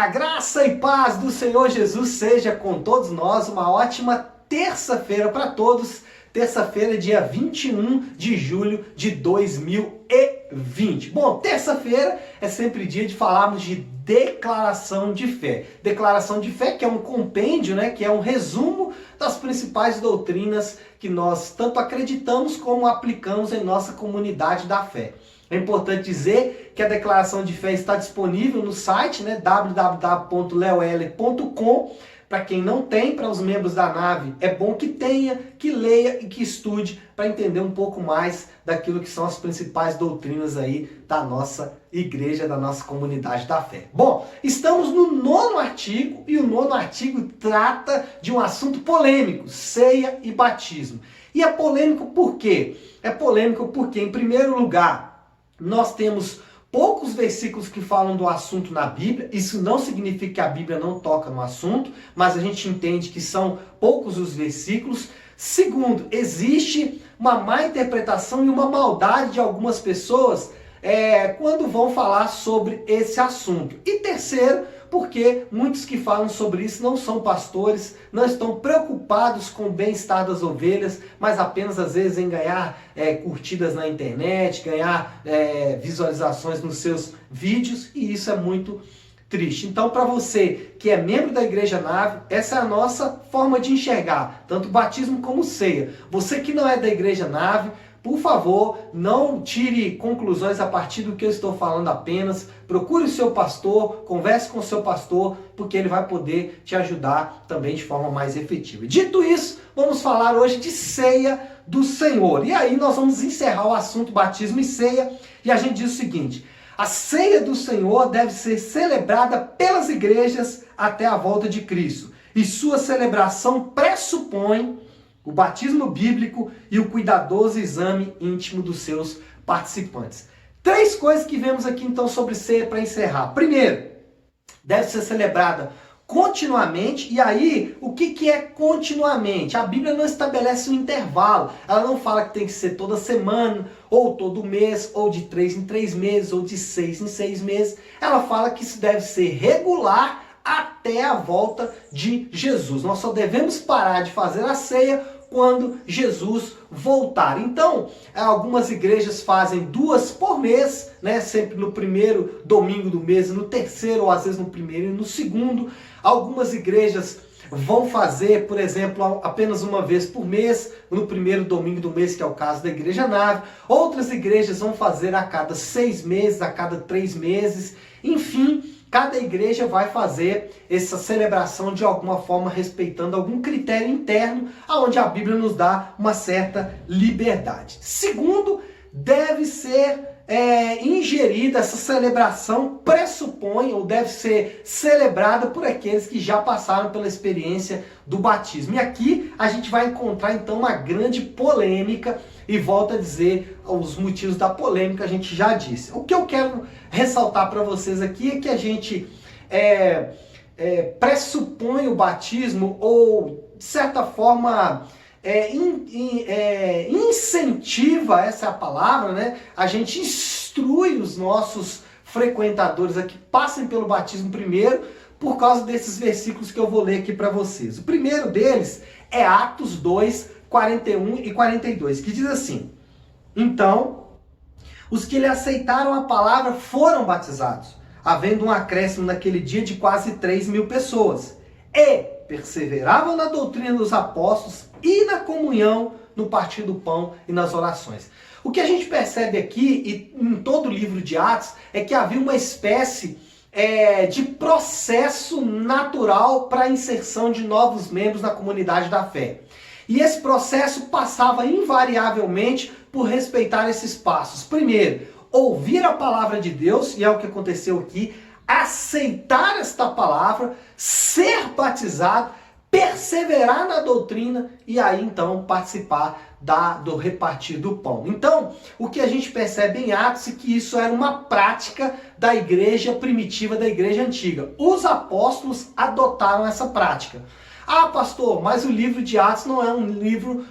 Olá, graça e paz do Senhor Jesus seja com todos nós. Uma ótima terça-feira para todos. Terça-feira, dia 21 de julho de 2020. Bom, terça-feira é sempre dia de falarmos de declaração de fé. Declaração de fé que é um compêndio, que é um resumo das principais doutrinas que nós tanto acreditamos como aplicamos em nossa comunidade da fé. É importante dizer que a declaração de fé está disponível no site, www.leoeller.com. Para quem não tem, para os membros da nave, é bom que tenha, que leia e que estude para entender um pouco mais daquilo que são as principais doutrinas aí da nossa igreja, da nossa comunidade da fé. Bom, estamos no 9º artigo e o 9º artigo trata de um assunto polêmico, ceia e batismo. E é polêmico por quê? É polêmico porque, em primeiro lugar, nós temos poucos versículos que falam do assunto na Bíblia. Isso não significa que a Bíblia não toca no assunto, mas a gente entende que são poucos os versículos. Segundo, existe uma má interpretação e uma maldade de algumas pessoas quando vão falar sobre esse assunto. E terceiro, porque muitos que falam sobre isso não são pastores, não estão preocupados com o bem-estar das ovelhas, mas apenas às vezes em ganhar curtidas na internet, ganhar visualizações nos seus vídeos, e isso é muito triste. Então, para você que é membro da Igreja Nave, essa é a nossa forma de enxergar, tanto batismo como ceia. Você que não é da Igreja Nave, por favor, não tire conclusões a partir do que eu estou falando apenas. Procure o seu pastor, converse com o seu pastor, porque ele vai poder te ajudar também de forma mais efetiva. Dito isso, vamos falar hoje de ceia do Senhor. E aí nós vamos encerrar o assunto batismo e ceia. E a gente diz o seguinte: a ceia do Senhor deve ser celebrada pelas igrejas até a volta de Cristo. E sua celebração pressupõe o batismo bíblico e o cuidadoso exame íntimo dos seus participantes. 3 coisas que vemos aqui então sobre ceia para encerrar. Primeiro, deve ser celebrada continuamente. E aí, o que é continuamente? A Bíblia não estabelece um intervalo. Ela não fala que tem que ser toda semana, ou todo mês, ou de 3 em 3 meses, ou de 6 em 6 meses. Ela fala que isso deve ser regular até a volta de Jesus. Nós só devemos parar de fazer a ceia quando Jesus voltar. Então, algumas igrejas fazem 2 por mês, sempre no primeiro domingo do mês, no terceiro, ou às vezes no primeiro e no segundo. Algumas igrejas vão fazer, por exemplo, apenas uma vez por mês, no primeiro domingo do mês, que é o caso da Igreja Nave. Outras igrejas vão fazer a cada 6 meses, a cada 3 meses, enfim. Cada igreja vai fazer essa celebração de alguma forma, respeitando algum critério interno, onde a Bíblia nos dá uma certa liberdade. Segundo, deve ser ingerida, essa celebração pressupõe ou deve ser celebrada por aqueles que já passaram pela experiência do batismo. E aqui a gente vai encontrar então uma grande polêmica, e volto a dizer os motivos da polêmica, a gente já disse. O que eu quero ressaltar para vocês aqui é que a gente pressupõe o batismo, ou de certa forma incentiva, essa é a palavra, a gente instrui os nossos frequentadores a que passem pelo batismo primeiro, por causa desses versículos que eu vou ler aqui para vocês. O primeiro deles é Atos 2, 41 e 42, que diz assim: então, os que lhe aceitaram a palavra foram batizados, havendo um acréscimo naquele dia de quase 3.000 pessoas, e perseveravam na doutrina dos apóstolos e na comunhão, no partir do pão e nas orações. O que a gente percebe aqui, e em todo o livro de Atos, é que havia uma espécie de processo natural para a inserção de novos membros na comunidade da fé. E esse processo passava invariavelmente por respeitar esses passos. Primeiro, ouvir a palavra de Deus, e é o que aconteceu aqui, aceitar esta palavra, ser batizado, perseverar na doutrina e aí então participar do repartir do pão. Então, o que a gente percebe em Atos é que isso era uma prática da igreja primitiva, da igreja antiga. Os apóstolos adotaram essa prática. Ah, pastor, mas o livro de Atos não é um livro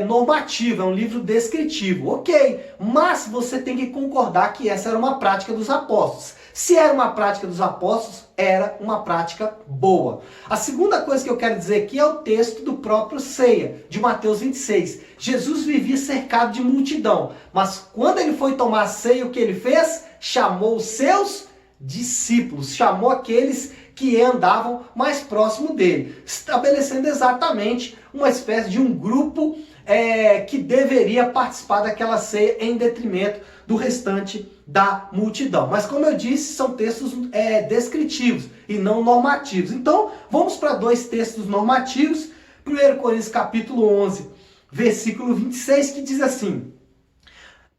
normativo, é um livro descritivo. Ok, mas você tem que concordar que essa era uma prática dos apóstolos. Se era uma prática dos apóstolos, era uma prática boa. A segunda coisa que eu quero dizer aqui é o texto do próprio ceia, de Mateus 26. Jesus vivia cercado de multidão, mas quando ele foi tomar a ceia, o que ele fez? Chamou os seus discípulos, chamou aqueles que andavam mais próximo dele, estabelecendo exatamente uma espécie de um grupo que deveria participar daquela ceia em detrimento do restante da multidão. Mas como eu disse, são textos descritivos e não normativos. Então, vamos para dois textos normativos. 1 Coríntios capítulo 11, versículo 26, que diz assim: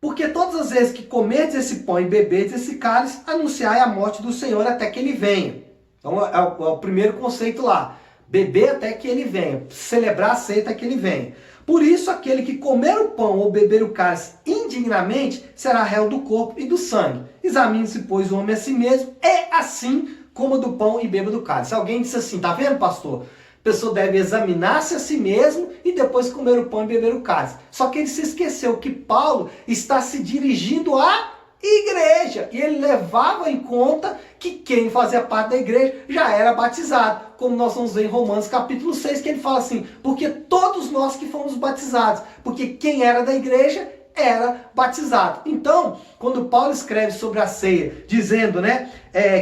porque todas as vezes que comerdes esse pão e beberdes esse cálice, anunciai a morte do Senhor até que ele venha. Então é o primeiro conceito lá. Beber até que ele venha. Celebrar a ceia até que ele venha. Por isso, aquele que comer o pão ou beber o cálice indignamente será réu do corpo e do sangue. Examine-se, pois, o homem a si mesmo, e assim coma do pão e beba do cálice. Alguém disse assim, tá vendo, pastor? A pessoa deve examinar-se a si mesmo e depois comer o pão e beber o cálice. Só que ele se esqueceu que Paulo está se dirigindo à igreja. E ele levava em conta que quem fazia parte da igreja já era batizado. Como nós vamos ver em Romanos capítulo 6, que ele fala assim, porque todos nós que fomos batizados, porque quem era da igreja era batizado. Então, quando Paulo escreve sobre a ceia, dizendo,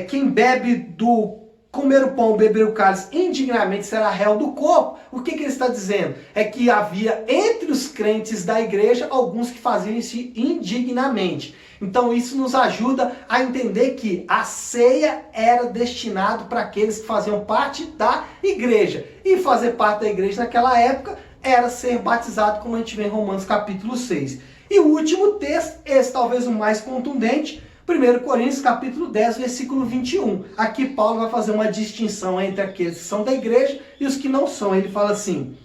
quem bebe do comer o pão, beber o cálice indignamente será réu do corpo. O que ele está dizendo? É que havia entre os crentes da igreja alguns que faziam isso indignamente. Então isso nos ajuda a entender que a ceia era destinado para aqueles que faziam parte da igreja. E fazer parte da igreja naquela época era ser batizado, como a gente vê em Romanos capítulo 6. E o último texto, esse talvez o mais contundente, 1 Coríntios capítulo 10, versículo 21. Aqui Paulo vai fazer uma distinção entre aqueles que são da igreja e os que não são. Ele fala assim,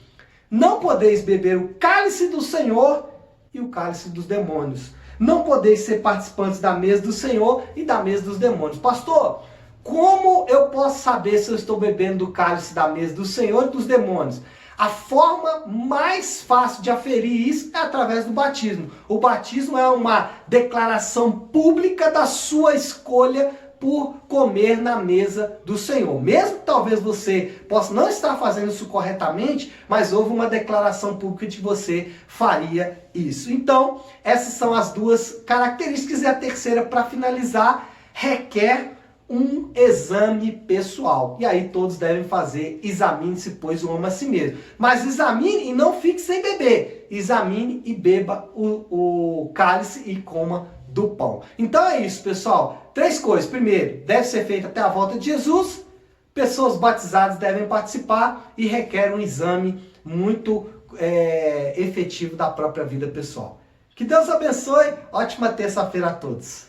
não podeis beber o cálice do Senhor e o cálice dos demônios. Não podeis ser participantes da mesa do Senhor e da mesa dos demônios. Pastor, como eu posso saber se eu estou bebendo do cálice da mesa do Senhor e dos demônios? A forma mais fácil de aferir isso é através do batismo. O batismo é uma declaração pública da sua escolha por comer na mesa do Senhor. Mesmo que talvez você possa não estar fazendo isso corretamente, mas houve uma declaração pública de que você faria isso. Então, essas são as duas características. E a terceira, para finalizar, requer um exame pessoal. E aí todos devem fazer, examine-se, pois, o homem a si mesmo. Mas examine e não fique sem beber. Examine e beba o cálice e coma do pão. Então é isso, pessoal. 3 coisas. Primeiro, deve ser feito até a volta de Jesus. Pessoas batizadas devem participar e requer um exame muito efetivo da própria vida pessoal. Que Deus abençoe. Ótima terça-feira a todos.